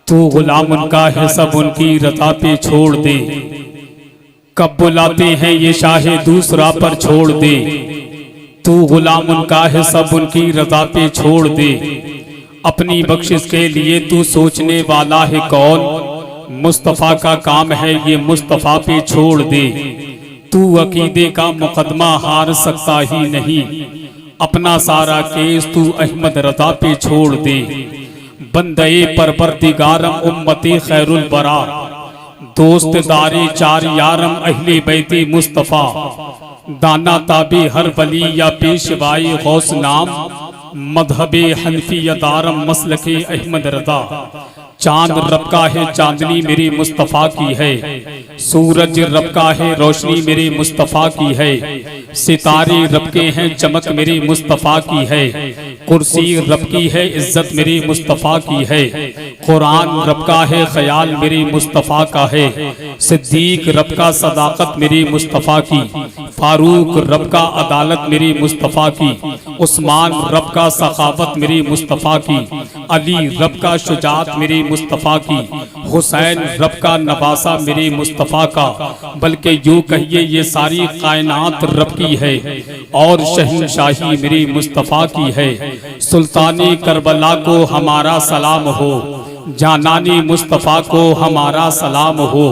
तू गुलाम उनका है सब उनकी रज़ा पे छोड़ दे। कब बुलाते हैं ये शाहे दूसरा पर छोड़ दे। तू गुलाम उनका है सब उनकी रज़ा पे छोड़ दे। अपनी बख्शिश के लिए तू सोचने वाला है कौन। मुस्तफ़ा का काम है ये मुस्तफ़ा पे छोड़ दे। तू अकीदे का मुकदमा हार सकता ही नहीं। अपना सारा केस तू अहमद रज़ा पे छोड़ दे। बंदे परवरदिगारम उम्मती खैरुल बरा, दोस्त दारे चार यारम अहले बैते मुस्तफ़ा। दाना ताबे हर वली या पेशवाए गौस नाम, मजहबे हनफी दारम मसलके अहमद रज़ा। चांद रब का है चांदनी मेरे मुस्तफ़ा की है। सूरज रब का है रोशनी मेरे मुस्तफ़ा की है। सितारे रब के हैं चमक मेरे मुस्तफ़ा की है। कुर्सी रब की है इज्जत मेरे मुस्तफ़ा की है। कुरान रब का है ख्याल मेरे मुस्तफ़ा का है। सिद्दीक रब का सदाकत मेरे मुस्तफ़ा की। फारूक रब का अदालत मेरे मुस्तफ़ा की। उस्मान रब का सखावत मेरे मुस्तफ़ा की। अली रब का शुजात मेरे मुस्तफ़ा की। हुसैन रब का नवासा मेरे मुस्तफ़ा का। बल्कि यूं कहिए ये सारी कायनात रब की है और शहंशाही मेरे मुस्तफ़ा की है। सुल्तानी करबला को हमारा सलाम हो, जानानी मुस्तफ़ा को हमारा सलाम हो।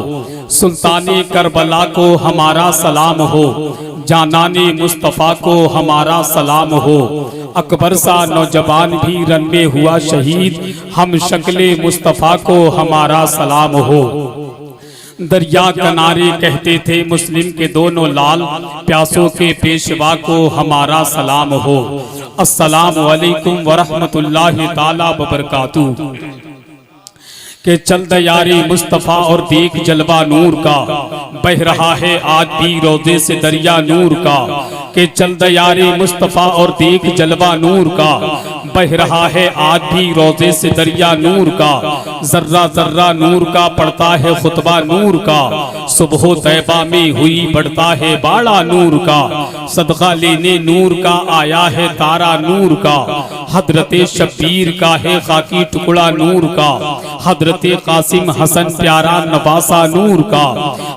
सुल्तानी करबला को हमारा सलाम हो, जानानी मुस्तफ़ा को हमारा सलाम हो। अकबर सा नौजवान भी रन में हुआ शहीद, हम शक्ले मुस्तफ़ा को हमारा सलाम हो। दरिया किनारे कहते थे मुस्लिम के दोनों लाल, प्यासों के पेशवा को हमारा सलाम हो। अस्सलामु अलैकुम वरहमतुल्लाहि ताला वबरकातुहू। के चल दयारे मुस्तफ़ा और देख जलवा नूर का, बह रहा है आज भी रोज़े से दरिया नूर का। के चल दयारे मुस्तफ़ा और देख जलवा नूर का, बह रहा है आज भी रोज़े से दरिया नूर का। जर्रा जर्रा नूर का पड़ता है खुतबा नूर का। सुबह तैबा में हुई बढ़ता है बाड़ा नूर का। सदका लेने नूर का आया है तारा नूर का। हजरते शब्बीर का है खाकी टुकड़ा नूर का। हजरते कासिम हसन प्यारा नवासा नूर का।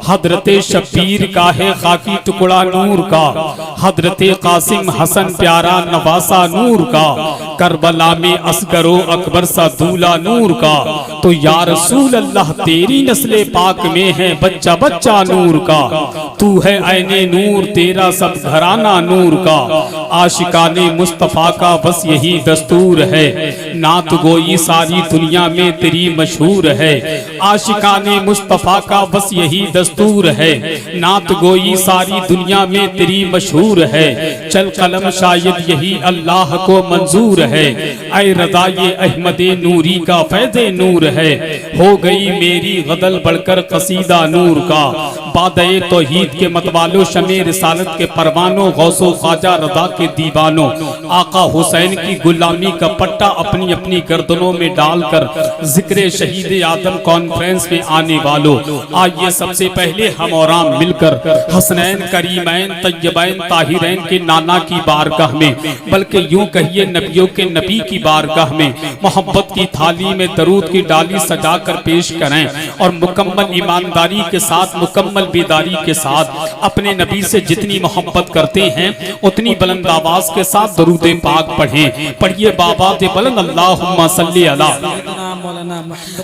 हजरते शब्बीर का है खाकी टुकड़ा नूर का। हजरते कासिम हसन प्यारा नवासा नूर का। करबला में असगरो अकबर सा दूल्हा नूर का। तो या रसूल अल्लाह तेरी नस्ले पाक में है बच्चा बच्चा नूर का। तू है ऐने नूर तेरा सब घराना नूर का। आशिकाने मुस्तफ़ा का बस यही दस्तूर है, नात गोई सारी दुनिया में तेरी मशहूर है। आशिकाने मुस्तफ़ा का बस यही दस्तूर है, नात गोई सारी दुनिया में तेरी मशहूर है। चल कलम शायद यही अल्लाह को मंजूर है। ऐ रज़ा ये अहमदे नूरी का फैज़े नूर है। हो गई मेरी गदल बढ़कर कसीदा नूर का। बादए तौहीद के मतवालों, शमे रिसालत के परवानों, गौसो ख्वाजा रज़ा के दीवानों, आका हुसैन की गुलामी का पट्टा अपनी अपनी गर्दनों में डालकर जिक्र शहीद आदम कॉन्फ्रेंस में आने वालों, आइए सबसे पहले हम और आप मिलकर हसनैन करीमैन तय्यबैन ताहिरैन के नाना की बारगाह में, बल्कि यूं कहिए नबियों के नबी की बारगाह में मोहब्बत की थाली में दरूद की डाली सजाकर पेश करें और मुकम्मल ईमानदारी के साथ, मुकम्मल बेदारी के साथ अपने नबी से जितनी मोहब्बत करते हैं उतनी बुलंद आवाज के साथ दरूद पाक पढ़ें। पढ़िए बाबा दे बुलंद अल्लाहुम्मा सल्ली अला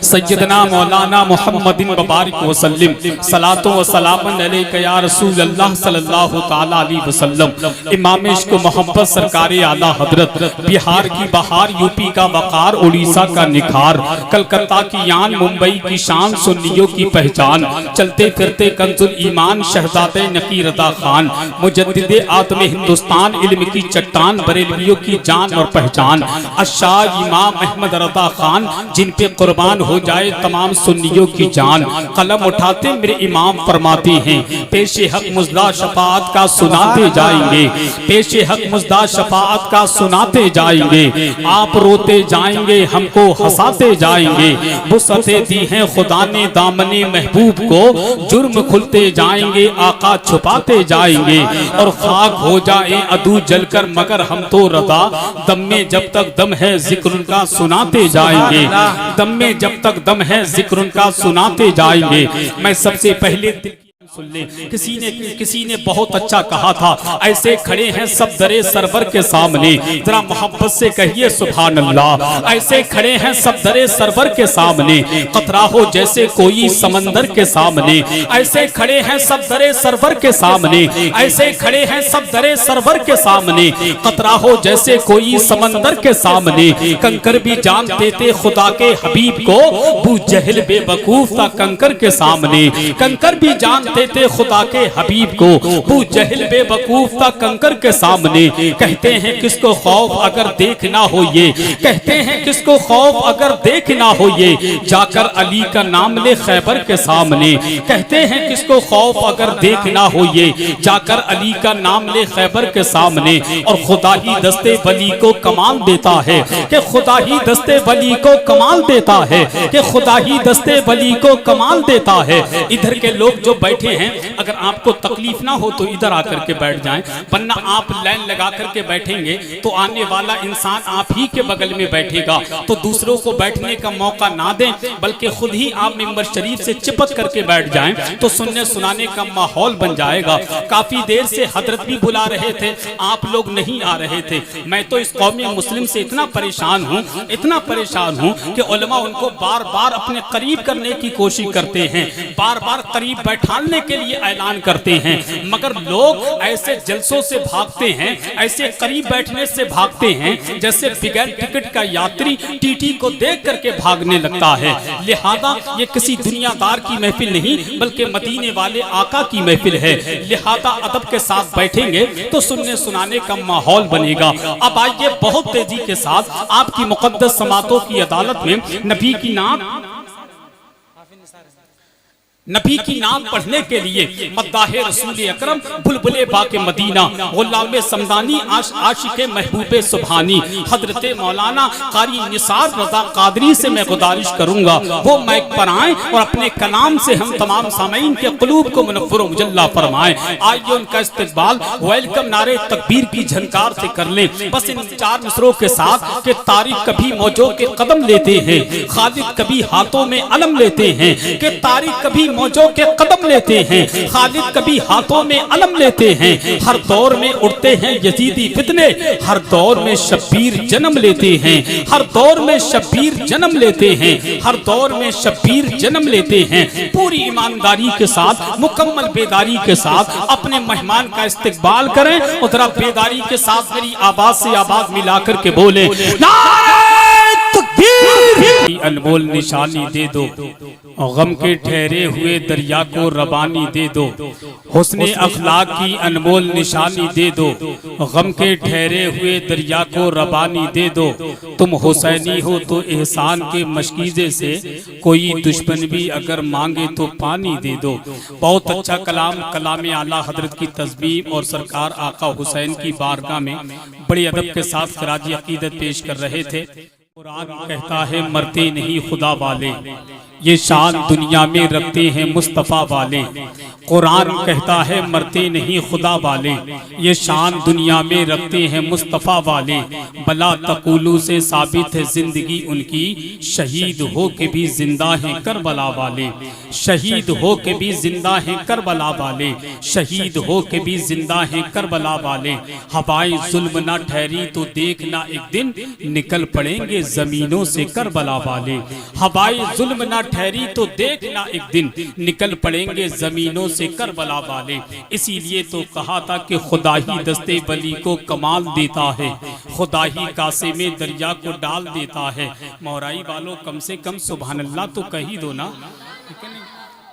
सय्यदना मौलाना मुहम्मदिन मुबारक वसल्लम। सलातो व सलामन अलैका या रसूल अल्लाह सल्लल्लाहु तआला अलैहि वसल्लम। इमाम इश्क मोहब्बत सरकारे आला हजरत, बिहार की बहार, यूपी का वकार, उड़ीसा का निखार, कलकत्ता की यान, मुंबई की शान, सुन्नियों की पहचान, चलते फिरते कंजुल ईमान शहजादे नकी रज़ा खान, मुजद्दिदे आत्म हिंदुस्तान, इल्म की चट्टान, बरेलवियों की जान और पहचान, अशाह इमाम अहमद रज़ा खान, जिन पे कुर्बान हो जाए तमाम सुन्नियों की जान। कलम उठाते मेरे इमाम फरमाते हैं, पेशे हक मुज़दा शफाअत का सुनाते जाएंगे, पेशे हक मुज़दा शफाअत का सुनाते जाएंगे। आप रोते जाएंगे हमको हंसाते जाएंगे। वुसअतें दी हैं खुदा ने दामने महबूब को, जुर्म खुलते जाएंगे आका छुपाते जाएंगे। और खाक हो जाए अदू जलकर मगर हम तो रज़ा, दम में जब तक दम है जिक्र उनका सुनाते जाएंगे। दम में जब तक दम है जिक्र उनका सुनाते जाएंगे। मैं सबसे पहले सुन ले, किसी ने बहुत अच्छा कहा था, ऐसे खड़े हैं सब दरे सरवर के सामने, जरा मोहब्बत से कहिए सुभान अल्लाह। ऐसे खड़े हैं सब दरे सरवर के सामने, कतरा हो जैसे कोई समंदर के सामने। ऐसे खड़े हैं सब दरे सरवर के सामने, ऐसे खड़े हैं सब दरे सरवर के सामने, कतरा हो जैसे कोई समंदर के सामने। कंकर भी जानते थे खुदा के हबीब को, अबू जहल बेवकूफ था कंकर के सामने। कंकर भी जानते थे खुदा के हबीब को, अबू जहल बेवकूफ था कंकर के सामने। कहते हैं किसको खौफ अगर देख ना हो ये, कहते हैं किसको खौफ अगर देख ना हो ये, जाकर अली का नाम ले खैबर के सामने। कहते हैं किसको खौफ अगर देख ना हो ये, जाकर अली का नाम ले खैबर के सामने। और खुदा ही दस्ते वली को कमाल देता है, कि खुदा ही दस्ते वली को कमाल देता है, कि खुदा ही दस्ते वली को कमाल देता है। इधर के लोग जो बैठे हैं, अगर आपको तकलीफ ना हो तो इधर आकर के बैठ जाएं, वरना आप लाइन लगा करके बैठेंगे तो आने वाला इंसान आप ही के बगल में बैठेगा, तो दूसरों को बैठने का मौका ना दें, बल्कि खुद ही आप मिंबर शरीफ से चिपक करके बैठ जाएं, तो सुनने सुनाने का माहौल बन जाएगा। काफी देर से हजरत भी बुला रहे थे, आप लोग नहीं आ रहे थे। मैं तो इस कौमी मुस्लिम से इतना परेशान हूँ, इतना परेशान हूँ कि उलमा उनको बार बार अपने करीब करने की कोशिश करते हैं, बार बार करीब बैठाने के लिए ऐलान करते हैं, मगर लोग ऐसे जलसों से भागते हैं, ऐसे करीब बैठने से भागते हैं जैसे बगैर टिकट का यात्री टीटी को देख करके भागने लगता है। लिहाजा ये किसी दुनियादार की महफिल नहीं, बल्कि मदीने वाले आका की महफिल है। लिहाजा अदब के साथ बैठेंगे तो सुनने सुनाने का माहौल बनेगा। अब आइए बहुत तेजी के साथ आपकी मुकद्दस समातों की अदालत में नबी की नाम पढ़ने के लिए मद्दाहे रसूल अकरम बुलबुले बाके मदीना गुलाम समदानी आशिक महबूबे सुभानी हजरत मौलाना कारी निसार रजा कादरी से मैं गुजारिश करूंगा वो माइक पर आए और अपने कलाम से हम तमाम सामीन के कुलूब को मुनव्वर मुजल्ला फरमाएं। आइए उनका इस्तकबाल वेलकम नारे तकबीर की झनकार से कर ले। बस इन चार मिसरों के साथ कि तारीख कभी मौजों के कदम लेते हैं, खालिद कभी हाथों में अलम लेते हैं, कि तारीख कभी मौजों के कदम लेते हैं, खालिद कभी हाथों में अलम लेते हैं। हर दौर में उठते हैं यजीदी फितने, हर दौर में शब्बीर जन्म लेते हैं, हर दौर में शब्बीर जन्म लेते हैं, हर दौर में शब्बीर जन्म लेते हैं। पूरी ईमानदारी के साथ, मुकम्मल बेदारी के साथ अपने मेहमान का इस्तकबाल करें और जरा बेदारी के साथ मेरी आवाज से आवाज मिलाकर के बोले अनमोल निशानी दे दो, गम के ठहरे हुए दरिया को रवानी दे दो। हुस्ने अखलाक की अनमोल निशानी दे दो, गम के ठहरे हुए दरिया को रवानी दे दो। तुम हुसैनी हो तो एहसान के मशकीजे से कोई दुश्मन भी अगर मांगे तो पानी दे दो। बहुत अच्छा कलाम आला हजरत की तस्बीह और सरकार आका हुसैन की बारगाह में बड़े अदब के साथ खराजी अकीदत पेश कर रहे थे। कुरान कहता है मरते नहीं खुदा वाले, ये शान दुनिया में रखते हैं मुस्तफ़ा वाले। कुरान कहता है मरते नहीं खुदा वाले, ये शान दुनिया में रखते हैं मुस्तफ़ा वाले। बला तकुलू से साबित है जिंदगी उनकी, शहीद हो के भी जिंदा हैं करबला वाले। शहीद हो के भी जिंदा हैं करबला वाले, शहीद हो के भी जिंदा हैं करबला वाले। हवाएं जुल्म ना ठहरी तो देखना एक दिन निकल पड़ेंगे जमीनों से करबला वाले। हवाएं जुल्म ना ठहरी तो देखना एक दिन निकल पड़ेंगे जमीनों से करबला वाले। इसीलिए तो कहा था कि खुदा ही दस्ते वली को कमाल देता है, खुदा ही कासे में दरिया को डाल देता है। मोहराई वालों कम से कम सुभान अल्लाह तो कह ही दो ना।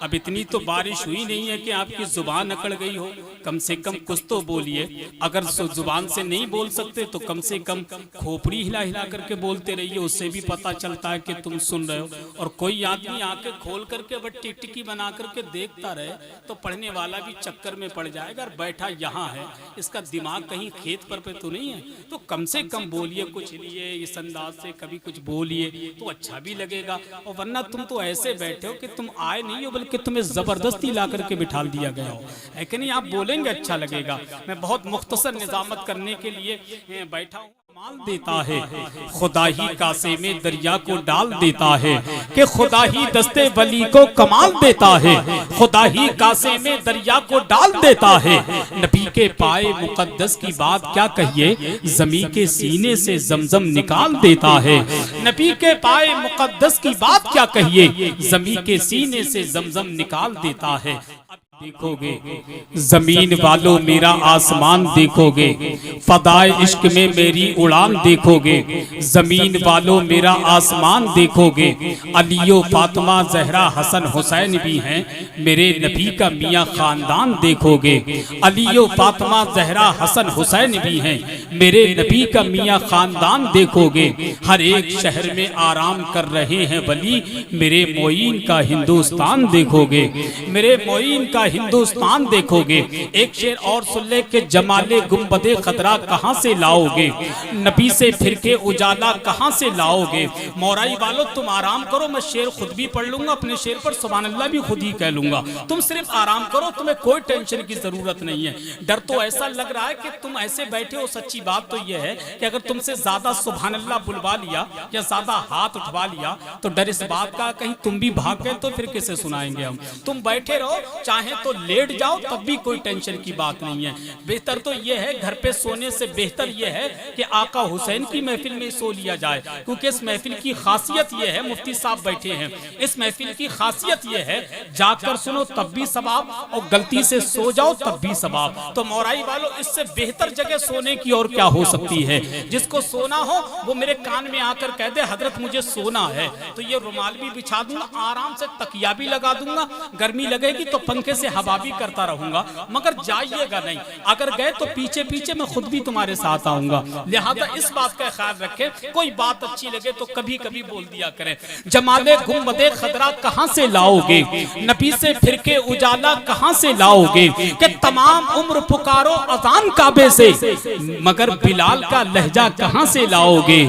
अब इतनी तो बारिश हुई नहीं है कि आपकी जुबान अकड़ गई हो, कम से कम कुछ तो बोलिए। अगर जुबान से नहीं बोल सकते तो कम से कम खोपड़ी हिला हिला करके बोलते रहिए, उससे भी पता चलता है कि तुम सुन रहे हो। और कोई आदमी आके खोल करके बट टिकटिकी बना करके देखता रहे तो पढ़ने वाला भी चक्कर में पड़ जाएगा। और बैठा यहाँ है, इसका दिमाग कहीं खेत पर पे तो नहीं है, तो कम से कम बोलिए, कुछ लिए इस अंदाज से कभी कुछ बोलिए तो अच्छा भी लगेगा। और वरना तुम तो ऐसे बैठे हो कि तुम आए नहीं हो, कि तुम्हें जबरदस्ती ला करके बिठा दिया गया हो, है कि नहीं? आप बोलेंगे अच्छा लगेगा। मैं बहुत मुख्तसर निजामत करने के लिए बैठा हूँ। कमाल देता है, खुदा ही कासे में दरिया को डाल देता है, कि खुदा ही दस्ते वली को कमाल देता है, खुदा ही कासे में दरिया को डाल देता है। नबी के पाए मुकद्दस की बात क्या कहिए, जमी के सीने से जमजम निकाल देता है। नबी के पाए मुकद्दस की बात क्या कहिए, जमी के सीने से जमजम निकाल देता है। देखोगे जमीन वालों मेरा आसमान देखोगे, फदाए इश्क में मेरी उड़ान देखोगे। जमीन वालों मेरा आसमान देखोगे, अलियो फातिमा जहरा हसन हुसैन भी हैं, मेरे नबी का मियाँ खानदान देखोगे। अलियो फातिमा जहरा हसन हुसैन भी हैं, मेरे नबी का मियाँ खानदान देखोगे। हर एक शहर में आराम कर रहे हैं वली, मेरे मोइन का हिंदुस्तान देखोगे, मेरे मोइन का हिंदुस्तान देखोगे। एक शेर और सुन ले के जमाले गुंबदे खतरा कहां से लाओगे, नबी से फिर के उजाला कहां से लाओगे। मौराई वालों तुम आराम करो, मैं शेर खुद भी पढ़ लूंगा, अपने शेर पर सुभान अल्लाह भी खुद ही कह लूंगा। तुम सिर्फ आराम करो, तुम्हें कोई टेंशन की जरूरत नहीं है। डर तो ऐसा लग रहा है कि तुम ऐसे बैठे हो, सच्ची बात तो यह है कि अगर तुमसे ज्यादा सुभान अल्लाह बुलवा लिया या ज्यादा हाथ उठवा लिया तो डर इस बात का कहीं तुम भी भाग गए तो फिर किसे सुनाएंगे हम। तुम बैठे रहो, चाहे तो लेट जाओ, तब भी कोई टेंशन की बात नहीं है। बेहतर तो यह है, घर पे सोने से बेहतर यह है कि आका हुसैन की महफिल में सो लिया जाए, क्योंकि इस महफिल की खासियत यह है, मुफ्ती साहब बैठे हैं, इस महफिल की खासियत यह है जाकर सुनो तब भी सवाब और गलती से सो जाओ तब भी सवाब। तो मौराई वालों इससे बेहतर जगह सोने की और क्या हो सकती है। जिसको सोना हो वो मेरे कान में आकर कह दे हजरत मुझे सोना है, तो ये रुमाल भी बिछा दूंगा, आराम से तकिया भी लगा दूंगा, गर्मी लगेगी तो पंखे से हवा भी करता रहूंगा, मगर जाइएगा नहीं। अगर गए तो पीछे पीछे मैं खुद भी तुम्हारे साथ आऊंगा। लिहाजा इस बात का ख्याल रखें, कोई बात अच्छी लगे तो कभी कभी बोल दिया करें। जमाले गुंबदे खतरा कहां से लाओगे, नबी से फिर के उजाला कहां से लाओगे, कि तमाम उम्र पुकारो अजान काबे से, मगर बिलाल का लहजा कहां से लाओगे।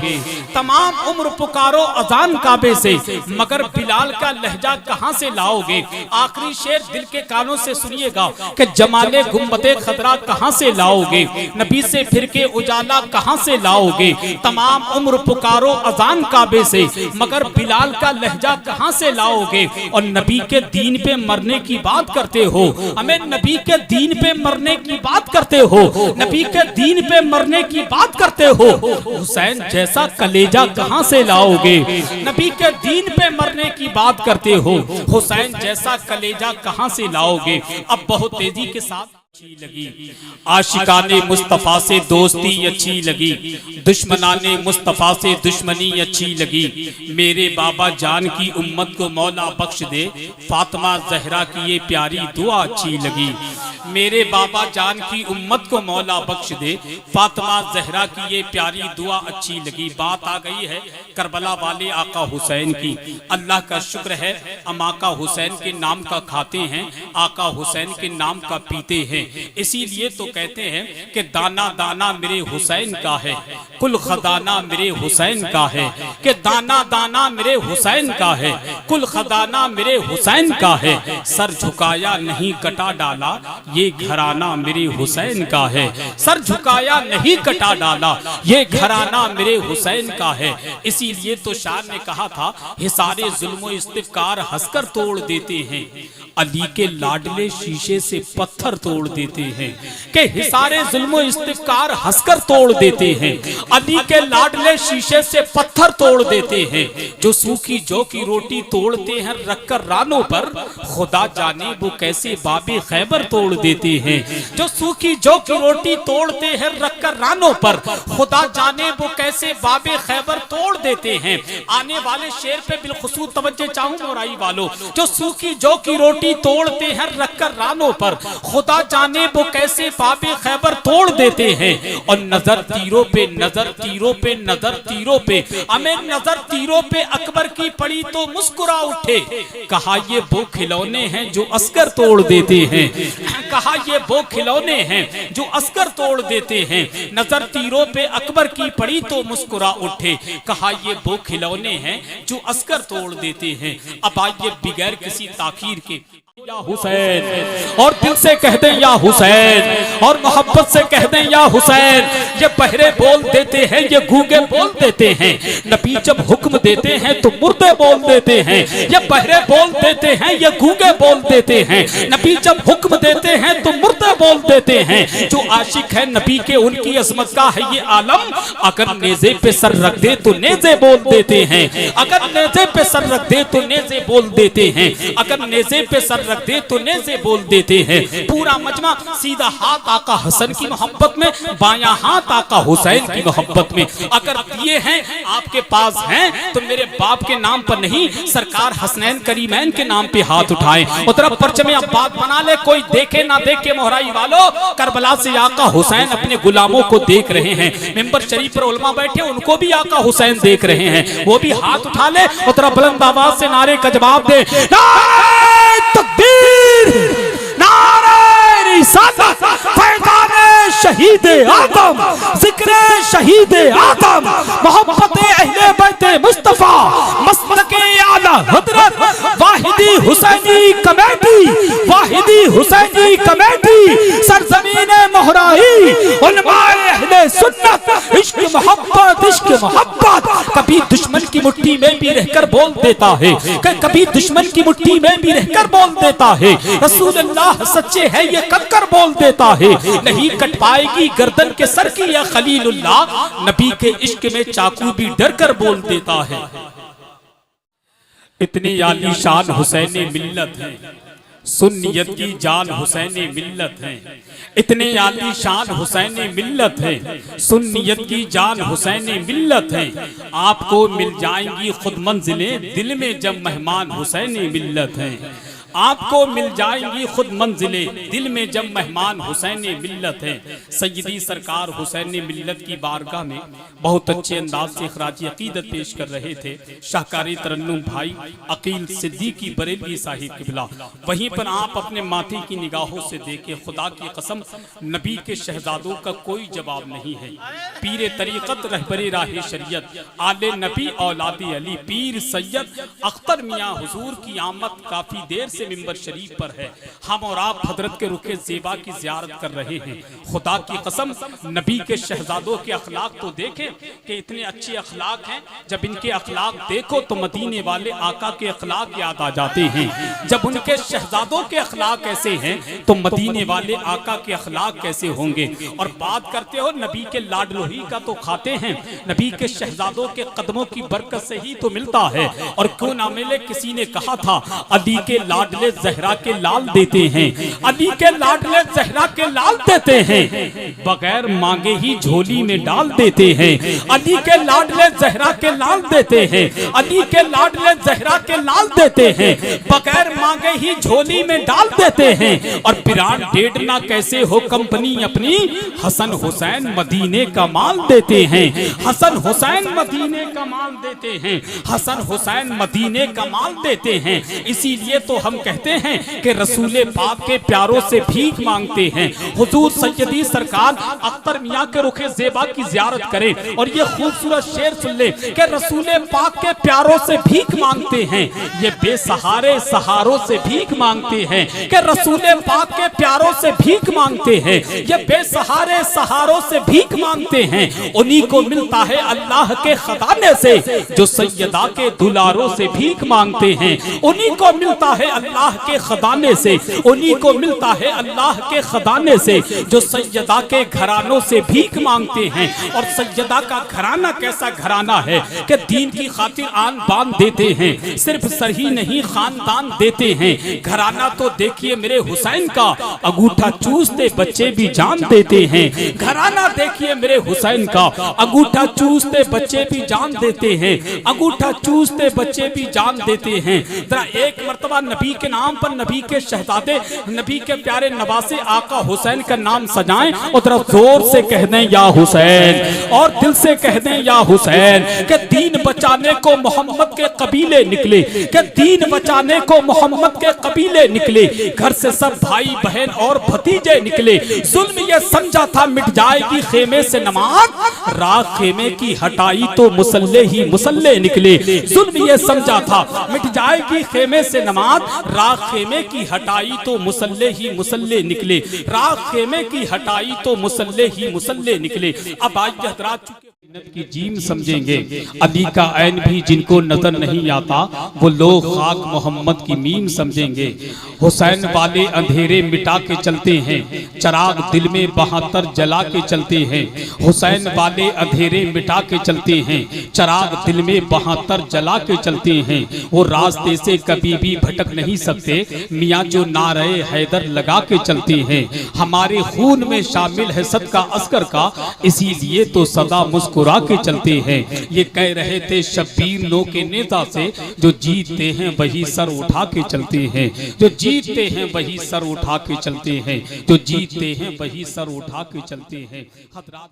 तमाम उम्र पुकारो अजान काबे से, मगर बिलाल का लहजा कहां से लाओगे। आखिरी शेर दिल के कानों से सुनिएगा कि जमाले गुंबदे खतरा कहां से लाओगे, नबी से फिर के उजाला कहां से लाओगे। तमाम उम्र पुकारो अजान काबे से, मगर बिलाल का लहजा कहां से लाओगे। और नबी के दीन पे मरने की बात करते हो, हमें नबी के दीन पे मरने की बात करते हो, नबी के दीन पे मरने की बात करते हो। हुसैन जैसा कलेजा कहां से लाओगे, नबी के दीन पे मरने की बात करते हो, हुसैन जैसा कलेजा कहां से लाओगे। अब बहुत तेजी के साथ अच्छी लगी आशिकाने मुस्तफा से दोस्ती अच्छी लगी, दुश्मनाने मुस्तफा से दुश्मनी अच्छी लगी। मेरे बाबा जान की उम्मत को मौला बख्श दे, फातिमा जहरा की ये प्यारी दुआ अच्छी लगी। मेरे बाबा जान की उम्मत को मौला बख्श दे, फातिमा जहरा की ये प्यारी दुआ अच्छी लगी। बात आ गई है करबला वाले आका हुसैन की। अल्लाह का शुक्र है हम आका हुसैन के नाम का खाते हैं, आका हुसैन के नाम का पीते हैं। इसीलिए तो कहते हैं कि दाना दाना मेरे हुसैन का है, कुल खदाना मेरे हुसैन का है, कि दाना दाना मेरे हुसैन का है, कुल खदाना मेरे हुसैन का है। सर झुकाया नहीं कटा डाला, ये घराना मेरे हुसैन का है। सर झुकाया नहीं कटा डाला, ये घराना मेरे हुसैन का है। इसीलिए तो शाह ने कहा था, हिसारे जुल्म इस्तिफकार हंसकर तोड़ देते हैं, अली के लाडले शीशे से पत्थर तोड़ देते हैं। कि हिसारे जुल्म इस्तिफकार हंसकर तोड़ देते हैं, अली के लाडले शीशे से पत्थर तोड़ देते हैं। जो सूखी जौ की रोटी तोड़ते हैं रखकर रानों पर, खुदा जाने वो कैसे बाबे खैबर तोड़ देते हैं। जो सूखी जौ की रोटी तोड़ते हैं रखकर रानों पर, खुदा जाने वो कैसे बाबे खैबर तोड़ देते हैं। आने वाले शेर पे बिलखुसूस तवज्जो चाहूं मौराई वालों, जो सूखी जौ की रोटी तोड़ते हैं रखकर रानों पर, खुदा जाने वो कैसे बाबे खैबर तोड़ देते हैं। और नजर तीरों पे नजर तीरों पे नजर तीरों पे, हमें नजर तीरों पे अकबर की पड़ी तो मुस्कुरा उठे। कहा ये वो खिलौने हैं जो अस्कर तोड़ देते हैं, कहा ये वो खिलौने हैं जो अस्कर तोड़ देते हैं। नजर तीरों पे अकबर की पड़ी तो मुस्कुरा उठे, कहा ये वो खिलौने हैं जो अस्कर तोड़ देते हैं। अब आइए बगैर किसी ताखीर के या हुसैन, और दिल से कह दें या हुसैन, और मोहब्बत से कह दें या हुसैन। ये बहरे बोल देते हैं, ये गूंगे बोल देते हैं। नबी जब हुक्म देते हैं तो मुर्दे बोल देते हैं। ये बहरे बोल देते हैं, ये गूंगे बोल देते हैं। नबी जब हुक्म देते हैं तो मुर्दे बोल देते हैं। जो आशिक है नबी के, उनकी अजमत का है ये आलम। अगर नेज़े पे सर रख दे तो नेज़े बोल देते हैं। अगर नेज़े पे सर रख दे तो नेज़े बोल देते हैं। अगर नेज़े पे सर रख दे तो नेज़े बोल देते हैं। पूरा मजमा सीधा हाथ आका हसन की मोहब्बत में, बायां हाथ आका हुसैन की मोहब्बत में। अगर दिए हैं आपके पास हैं तो मेरे बाप के नाम पर नहीं, सरकार हसनैन करीमैन के नाम पे हाथ उठाएं। उधर परचमे अब्बास बना ले, कोई देखे ना देखे। मोहराई वालों, करबला से आका हुसैन अपने गुलामों को देख रहे हैं। मिंबर शरीफ पर उलमा बैठे, उनको भी आका हुसैन देख रहे हैं। वो भी हाथ उठा ले, उधर बुलंद आवाज से नारे का जवाब दे, नारे तकबीर, नारे रिसालत, फैज़ाने शहीद आदम, जिक्रे शहीद आदम, मोहब्बत अहले बैते मुस्तफा, मसलके आला हजरत, वाहिदी हुसैनी कमेटी, वाहिदी हुसैनी कमेटी, सरजमीने मोहराई, उलमाए अहले सुन्नत, इश्क मोहब्बत, इश्क मोहब्बत। कभी दुश्मन की मुट्ठी में भी रहकर बोल देता है, कभी दुश्मन की मुट्ठी में भी रहकर बोल देता है। रसूलुल्लाह सच्चे हैं ये कर बोल देता है। नहीं कट पाएगी गर्दन के सर की या खलीलुल्लाह, नबी के इश्क में चाकू भी डर कर बोल देता है। इतनी आली शान हुसैन मिल्लत है, सुन्नियत की जान हुसैन मिल्लत है। इतने आली शान हुसैन मिल्लत है, सुन्नियत की जान हुसैन मिल्लत है। आपको मिल जाएंगी खुद मंजिलें, दिल में जब मेहमान हुसैन मिल्लत है। आपको मिल जाएंगी खुद मंजिले, दिल में जब मेहमान हुसैन मिल्लत है। सैयदी सरकार हुसैन मिल्लत की बारगाह में बहुत अच्छे अंदाज से खराज अकीदत पेश कर रहे थे शाहकारी तरन्नुम भाई अकील सिद्दीकी बरेलवी साहिब किबला। वहीं पर आप अपने माथे की निगाहों से देखे, खुदा की कसम नबी के शहजादों का कोई जवाब नहीं है। पीर तरीक़त रहबरे राह शरीयत, आले नबी औलादी अली, पीर सैयद अख्तर मियाँ हुजूर की आमद काफी देर से मिंबर शरीफ पर है। हम और आप हजरत के रुखे ज़ेबा की ज़ियारत कर रहे हैं। खुदा की कसम नबी के शहजादों के अखलाक तो देखें कि इतने अच्छे अखलाक हैं। जब इनके अखलाक देखो तो मदीने वाले आका के अखलाक याद आ जाते हैं। जब उनके शहजादों के अखलाक ऐसे हैं तो मदीने वाले आका के अखलाक कैसे होंगे। और बात करते हो नबी के लाडलोही का तो खाते हैं, नबी के शहजादों के कदमों की बरकत से ही तो मिलता है। और क्यों ना मिले, किसी ने कहा था अली के लाडले ज़हरा के लाल देते हैं, अली के लाडले ज़हरा के लाल देते हैं, बगैर मांगे ही झोली में डाल देते हैं। अली के लाडले ज़हरा के लाल देते हैं, अली के लाडले ज़हरा के लाल देते हैं, बगैर मांगे ही झोली में डाल देते हैं। और ब्रांड डेडना कैसे हो कंपनी अपनी, हसन हुसैन मदीने का माल देते हैं। हसन हुसैन मदीने का माल देते हैं, हसन हुसैन मदीने का माल देते हैं। इसीलिए तो हम कहते हैं कि रसूले पाक के प्यारों से भीख मांगते हैं। हुजूर सैयदी सरकार अख्तर मियाँ के रुखे ज़ेबा की ज़ियारत करें और ये खूबसूरत शेर सुन ले कि रसूले पाक के प्यारों से भीख मांगते हैं, ये बेसहारे सहारों से भीख मांगते हैं। कि रसूले पाक के प्यारों से भीख मांगते हैं, ये बेसहारे सहारों से भीख मांगते हैं। उन्हीं को मिलता है अल्लाह के खजाने से जो सैयदा के दुलारों से भीख मांगते हैं। उन्हीं को मिलता है अल्लाह के खजाने से, उन्हीं को मिलता है अल्लाह के खजाने से जो सैयदा के घरानों से भीख मांगते हैं। और सैयदा का घराना कैसा घराना है कि दीन की खातिर आन बान देते हैं, सिर्फ सर ही नहीं खानदान देते हैं। घराना तो देखिए मेरे हुसैन का, अंगूठा चूसते बच्चे भी जान देते हैं। घराना देखिए मेरे हुसैन का, अंगूठा चूसते बच्चे भी जान देते हैं, अंगूठा चूसते बच्चे भी जान देते हैं। जरा एक मर्तबा नबी के नाम पर नबी के शहजादे, नबी के प्यारे नवासे आका हुसैन का नाम सजाएं और जरा जोर से कह दें या हुसैन, और दिल से कह दें या हुसैन। के दीन बचाने को मोहम्मद के कबीले निकले, के दीन बचाने को मोहम्मद के कबीले निकले। घर से सब भाई बहन और भतीजे निकले। जुल्म ये समझा था मिट जाएगी खेमे से नमाज, राख खेमे की हटाई तो मुसल्ले ही मुसल्ले निकले। जुल्म ये समझा था मिट जाएगी खेमे से नमाज, राख खेमे की हटाई तो मुसल्ले ही मुसल्ले निकले, राख खेमे की हटाई तो मुसल्ले ही मुसल्ले निकले। अब आज हजरात की जीम समझेंगे, अली का ऐन भी जिनको नजर नहीं आता वो लोग खाक मोहम्मद की मीम समझेंगे। हुसैन वाले अंधेरे मिटा के चलते हैं, चराग दिल में 72 जला के चलते हैं। हुसैन वाले अंधेरे मिटा के चलते हैं, चराग दिल में 72 जला के चलते हैं। वो रास्ते से कभी भी भटक नहीं सकते, मियाँ जो नारे हैदर लगा के चलते हैं। हमारे खून में शामिल है सदका अस्कर का, इसीलिए तो सदा मुस्कुरा के चलते हैं। ये कह रहे थे शब्बीर नो के नेता से, जो जीतते हैं वही सर उठा के चलते हैं, जो जीतते हैं वही सर उठा के चलते हैं, जो जीतते हैं वही सर उठा के चलते हैं। हजरात